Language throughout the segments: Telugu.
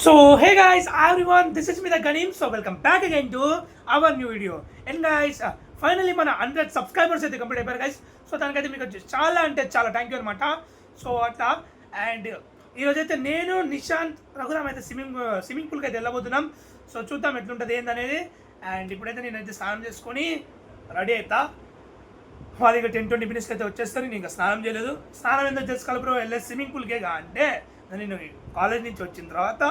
So hey guys, everyone, this is me the Ganeem. So welcome back again to our new video. And guys, finally మన 100 సబ్స్క్రైబర్స్ అయితే కంప్లీట్ అయిపోయారు guys. సో దానికైతే మీకు చాలా అంటే చాలా థ్యాంక్ యూ అనమాట. సో అట్లా అండ్ ఈరోజైతే నేను నిశాంత్ రఘురామ్ అయితే స్విమ్మింగ్ పూల్కి అయితే వెళ్ళబోతున్నాం. సో చూద్దాం ఎట్లుంటుంది ఏందనేది. అండ్ ఇప్పుడైతే నేనైతే స్నానం చేసుకొని రెడీ అవుతా. వాళ్ళు ఇక 10-20 మినిట్స్కి అయితే వచ్చేస్తారు. నేను ఇంకా స్నానం చేయలేదు. స్నానం ఎందుకు చేసుకోవాలి బ్రో, వెళ్ళే స్విమ్మింగ్ పూల్కే అంటే నేను కాలేజ్ నుంచి వచ్చిన తర్వాత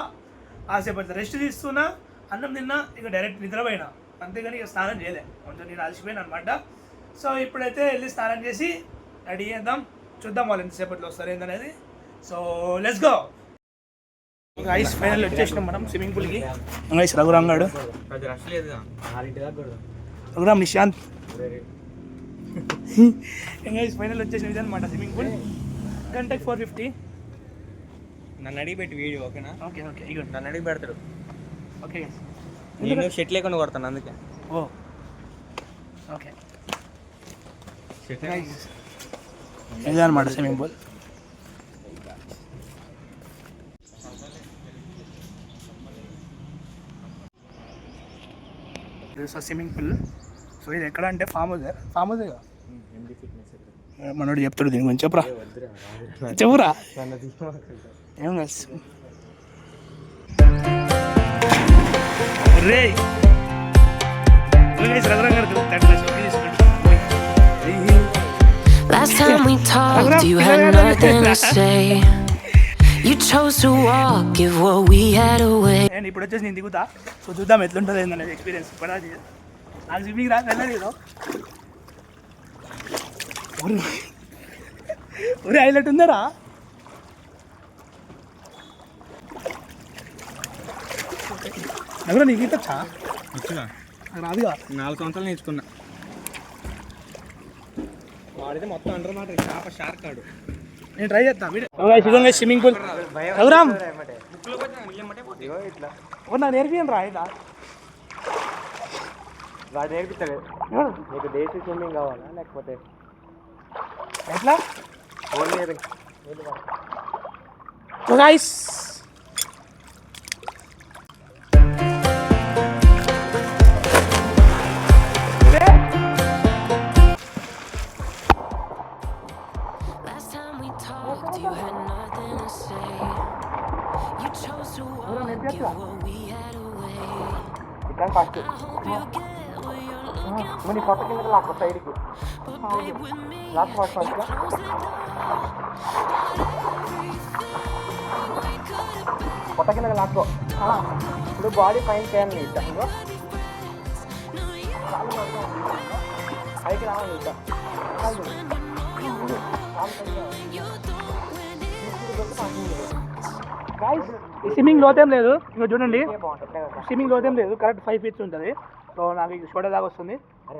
కాసేపు రెస్ట్ తీసుకున్నా, అన్నం తిన్నా, ఇక డైరెక్ట్ నిద్రపోయినా, అంతేగాని ఇక స్నానం చేయలే. కొంచెం నేను అలసిపోయాను అనమాట. సో ఇప్పుడైతే వెళ్ళి స్నానం చేసి రెడీ చేద్దాం. చూద్దాం వాళ్ళు ఎంతసేపట్లో వస్తారు ఏందనేది. So let's go guys. Final వచ్చేసినాం మనం స్విమ్మింగ్ పూల్కి. గైస్ రఘురామ్ గాడు, రఘురామ్, నిశాంత్ గైస్ ఫైనల్ వచ్చేసిన ఇది అనమాట స్విమ్మింగ్ పూల్. గంటకి 450. నన్ను అడిగి పెట్టి వీడియో ఓకేనా? ఓకే ఓకే, ఇక నన్ను అడిగి పెడతాడు. ఓకే నేను షెట్ లేకుండా కొడతాను అందుకే. ఓ ఓకే, ఇదే అనమాట swimming pool. Swimming pool. So ఇది ఎక్కడ అంటే ఫామ్ హౌస్ మనోడు చెప్తాడు దీని గురించి. చెప్పురా ఏం రే Last time we talked, you had nothing to say. You chose to walk, give what we had away. And ఇప్పుడు వచ్చేసి నేను దిగుతా. సో చూద్దాం ఎట్లుంటుంది ఏందనేది ఎక్స్పీరియన్స్. నాకు స్విమ్మింగ్ రాదు, వెళ్ళలేదు. ఒరే హైలైట్ ఉందరా. ఎవరో నీకు ఈతొచ్చా? రాదుగా. 4 సంవత్సరాలు నేర్చుకున్నా. వాడితే మొత్తం అండర్ మాట చేప షార్క్ ఆడు. నేను ట్రై చేస్తా. స్విమ్మింగ్ పూల్ రఘురామ్ నా నేర్పియను రా. ఇట్లా వాడు నేర్పిస్తాడు. నీకు దేశీ స్విమ్మింగ్ కావాలా లేకపోతే ఎట్లా? So guys Last time we talked, you had nothing to say. You chose to walk, give what we had away. I hope you get what you're looking for. But babe, with me, you close the door. ఇప్పుడు బాడీ పైన చేయాలి పైకి రావాలి. స్విమ్మింగ్ లోతేం లేదు. ఇంకా చూడండి, స్విమ్మింగ్ లోతేం లేదు, కరెక్ట్ 5 feet ఉంటుంది. సో నాకు ఇది షోల్డర్ దాకా వస్తుంది.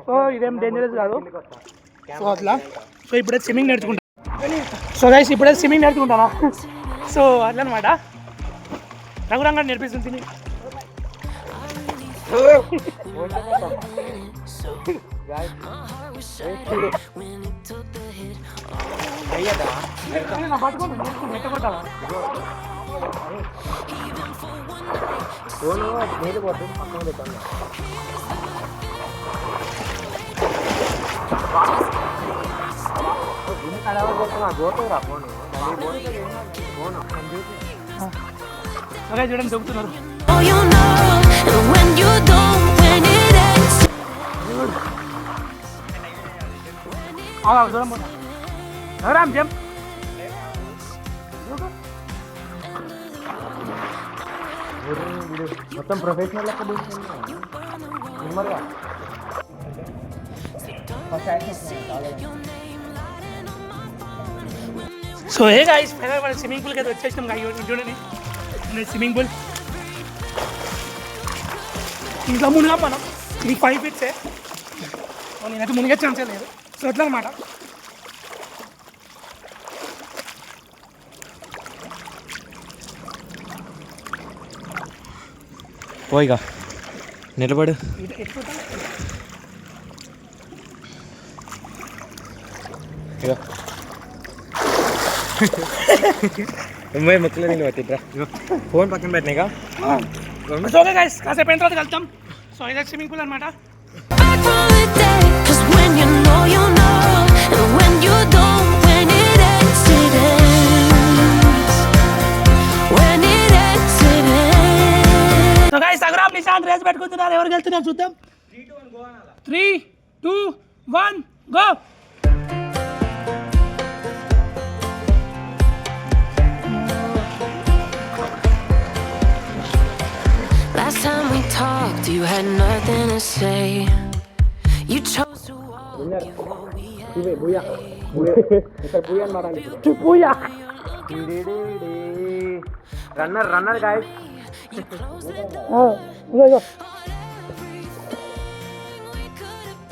సో ఇదేం డేంజరస్ కాదు. సో అట్లా. సో ఇప్పుడైతే స్విమ్మింగ్ నేర్చుకుంటా. సో గైస్ ఇప్పుడైతే స్విమ్మింగ్ నేర్చుకుంటానా. సో అట్లా అనమాట. రఘురంగా నేర్పిస్తుంది తిని. చూడండి చెబుతున్నారు. Oh, you know, and when you don't, when it ends. Raghuram jump. మొత్తం ప్రొఫెషనల్ లెక్క సో హే గైస్, ఫైనల్ మన స్విమ్మింగ్ పూల్కి అయితే వచ్చేసినాం. చూడండి స్విమ్మింగ్ పూల్. ఇంట్లో మునిగా మనం, ఇది 5 feet. నేనైతే మునిగే ఛాన్సే లేదు. సో ఎట్లా అనమాట. పోయిగా నిలబడు. ముంబై ముక్కలు నేను పట్టిద్రా ఫోన్ పక్కన పెట్టినాయిగా సో ఓకే గైస్ కాసేపు అయిన తర్వాత కలుద్దాం. సో ఇదే స్విమ్మింగ్ పూల్ అనమాట. Back from the day, 'cause when you know, and when you don't, when it ends, it ends. When it ends, it ends. So guys అగ్రామ్ నిశాంత్ రేస్ పెట్టుకుంటున్నారు. ఎవరికి వెళ్తున్నారు చూద్దాం. 3 2 1 go. Last time we talked, you had nothing to say. You chose to walk, you what we had. Runner guys You closed the door. We could have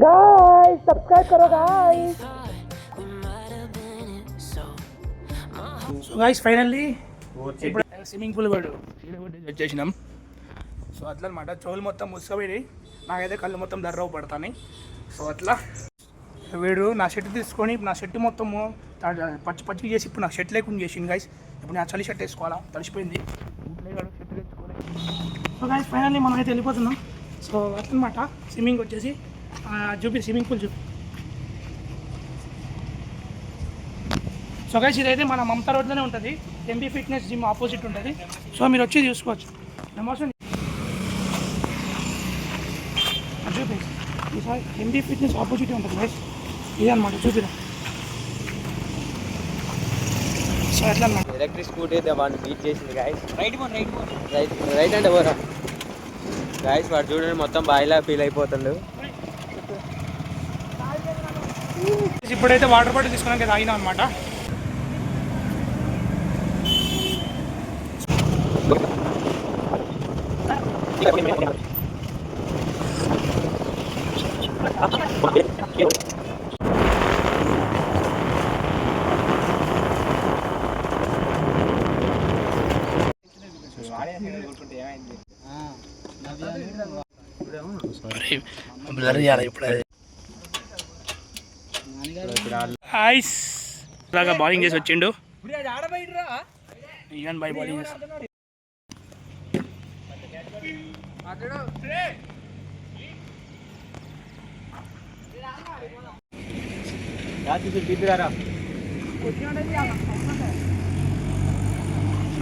guys subscribe करो गाइस. సో గైస్ ఫైనల్లీ ఇప్పుడు స్విమ్మింగ్ పూల్ వాడు వచ్చేసినాం. సో అట్లా అనమాట. చెవులు మొత్తం ముసుకపోయి నాకైతే కళ్ళు మొత్తం దర్రవు పడతాయి. సో అట్లా వీడు నా షర్ట్ తీసుకొని నా షర్ట్ మొత్తము పచ్చి పచ్చి చేసి ఇప్పుడు నా షర్ట్ లేకుండా చేసింది గైస్. ఇప్పుడు నా చలి షర్ట్ వేసుకోవాలా, తడిసిపోయింది. షర్ట్ తెచ్చుకోవాలి. సో గైస్ ఫైనల్లీ మనం అయితే వెళ్ళిపోతున్నాం. సో అట్లనమాట స్విమ్మింగ్ వచ్చేసి చూపి స్విమ్మింగ్ పూల్ చూపి. సో గైస్ ఇదైతే మన మమతా రోడ్లోనే ఉంటుంది. ఎంబీ ఫిట్నెస్ జిమ్ ఆపోజిట్ ఉంటుంది. సో మీరు వచ్చి చూసుకోవచ్చు. నమస్తే చూపి ఈసారి ఎంబీ ఫిట్నెస్ ఆపోజిట్ ఉంటుంది గైస్. ఇదన్నమాట చూపిరా. సో ఎట్లా అన్నమాట ఎలక్ట్రిక్ స్కూటీ అయితే వాడిని బీట్ చేసింది గాయస్. రైట్ అంటే పోరా గాయస్. వాడు చూడండి మొత్తం బాయిలా ఫీల్ అయిపోతుండు. ఇప్పుడైతే వాటర్ బాటిల్ తీసుకున్నాక తాగినాం అనమాట. ఐస్ లాగా బౌలింగ్ చేసి వచ్చిండు. ఇయాన్ బాయ్ బౌలింగ్ చేసి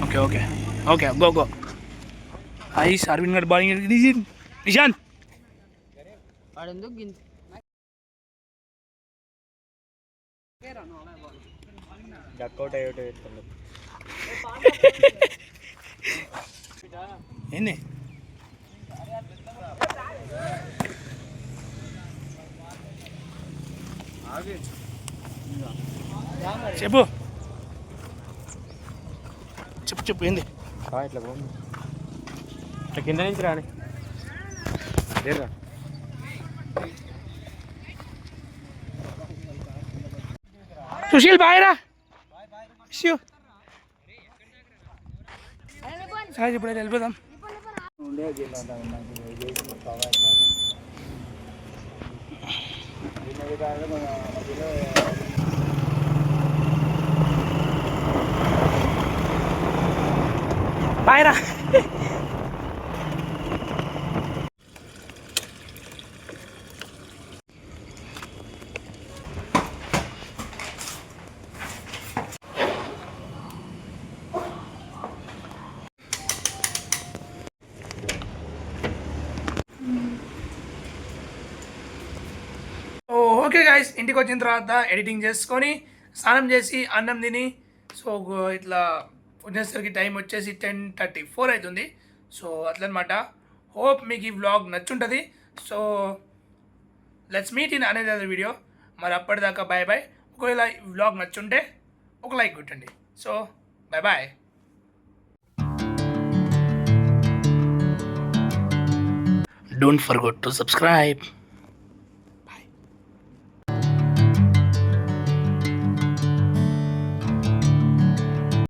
okay okay okay go go. ఐస్ అరవింద్ గారు బౌలింగ్. నిశాంత్ డక్అవుట్ అయ్యేట ఏంది చెప్పు చెప్పు చెప్పు ఏంది ఇట్లా పోండి. ఇట్లా కింద నుంచి రాని లేదురా. సుశీల్ బాయ్ రా. ఇప్పుడైతే వెళ్ళిపోదాం. బాయ్ రా. ఓకే గాయస్ ఇంటికి వచ్చిన తర్వాత ఎడిటింగ్ చేసుకొని స్నానం చేసి అన్నం తిని సో ఇట్లా వచ్చేసరికి టైం వచ్చేసి 10:34 అవుతుంది. సో అట్లనమాట. హోప్ మీకు ఈ వ్లాగ్ నచ్చుంటుంది. సో లెట్స్ మీట్ ఇన్ అనేది వీడియో. మరి అప్పటిదాకా బాయ్ బాయ్. ఒకవేళ ఈ వ్లాగ్ నచ్చుంటే ఒక లైక్ కొట్టండి. So bye bye. Don't forget to subscribe.